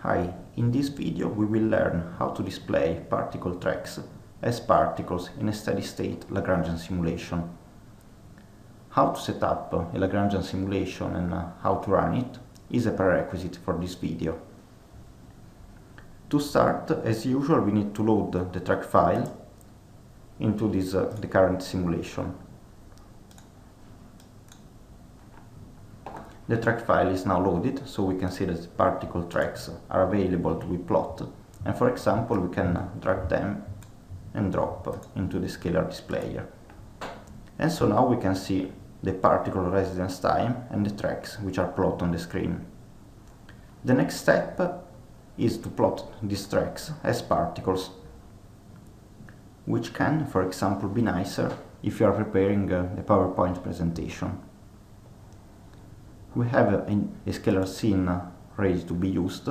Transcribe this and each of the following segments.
Hi, in this video we will learn how to display particle tracks as particles in a steady-state Lagrangian simulation. How to set up a Lagrangian simulation and how to run it is a prerequisite for this video. To start, as usual, we need to load the track file into the current simulation. The track file is now loaded, so we can see that the particle tracks are available to be plotted, and for example we can drag them and drop into the scalar displayer. And so now we can see the particle residence time and the tracks which are plotted on the screen. The next step is to plot these tracks as particles, which can, for example, be nicer if you are preparing a PowerPoint presentation. We have a scalar scene ready to be used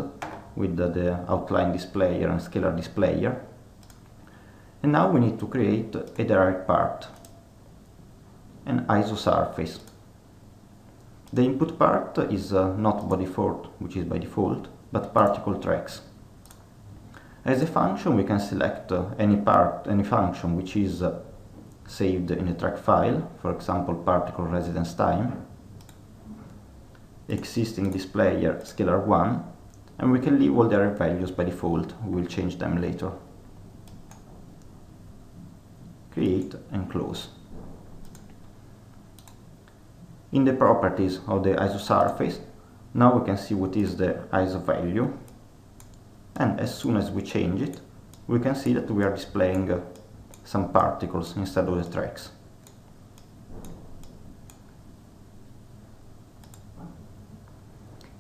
with the outline displayer and scalar displayer. And now we need to create a derived part, an isosurface. The input part is not body default, which is by default, but particle tracks. As a function, we can select any function which is saved in a track file, for example, particle residence time, existing displayer scalar 1, and we can leave all their values by default. We will change them later. Create and close. In the properties of the isosurface, now we can see what is the iso value, and as soon as we change it, we can see that we are displaying some particles instead of the tracks.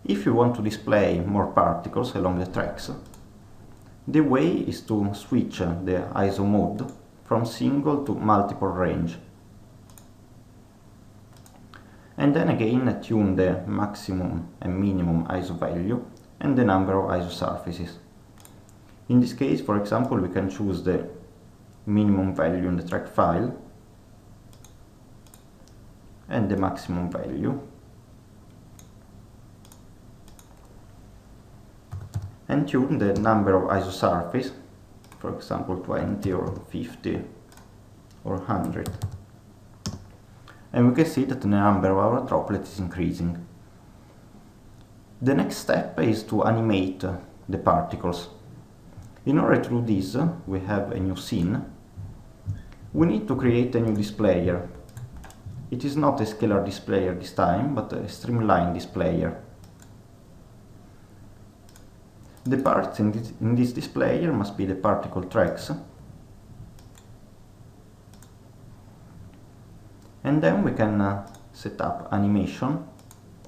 If you want to display more particles along the tracks, the way is to switch the ISO mode from single to multiple range, and then again tune the maximum and minimum ISO value and the number of isosurfaces. In this case, for example, we can choose the minimum value in the track file and the maximum value, and tune the number of isosurface, for example 20 or 50 or 100. And we can see that the number of our droplets is increasing. The next step is to animate the particles. In order to do this, we have a new scene. We need to create a new displayer. It is not a scalar displayer this time, but a streamline displayer. The parts in this displayer must be the particle tracks, and then we can set up animation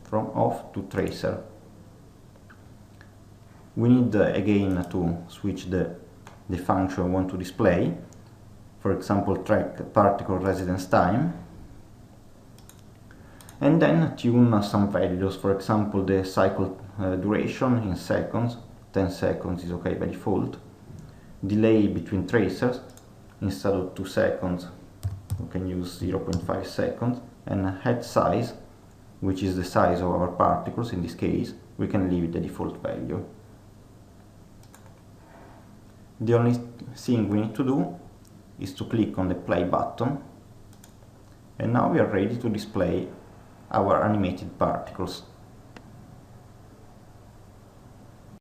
from off to tracer. We need again to switch the function we want to display, for example track particle residence time, and then tune some values, for example the cycle duration in seconds. 10 seconds is okay by default. Delay between tracers, instead of 2 seconds we can use 0.5 seconds, and head size, which is the size of our particles. In this case we can leave the default value. The only thing we need to do is to click on the play button, and now we are ready to display our animated particles.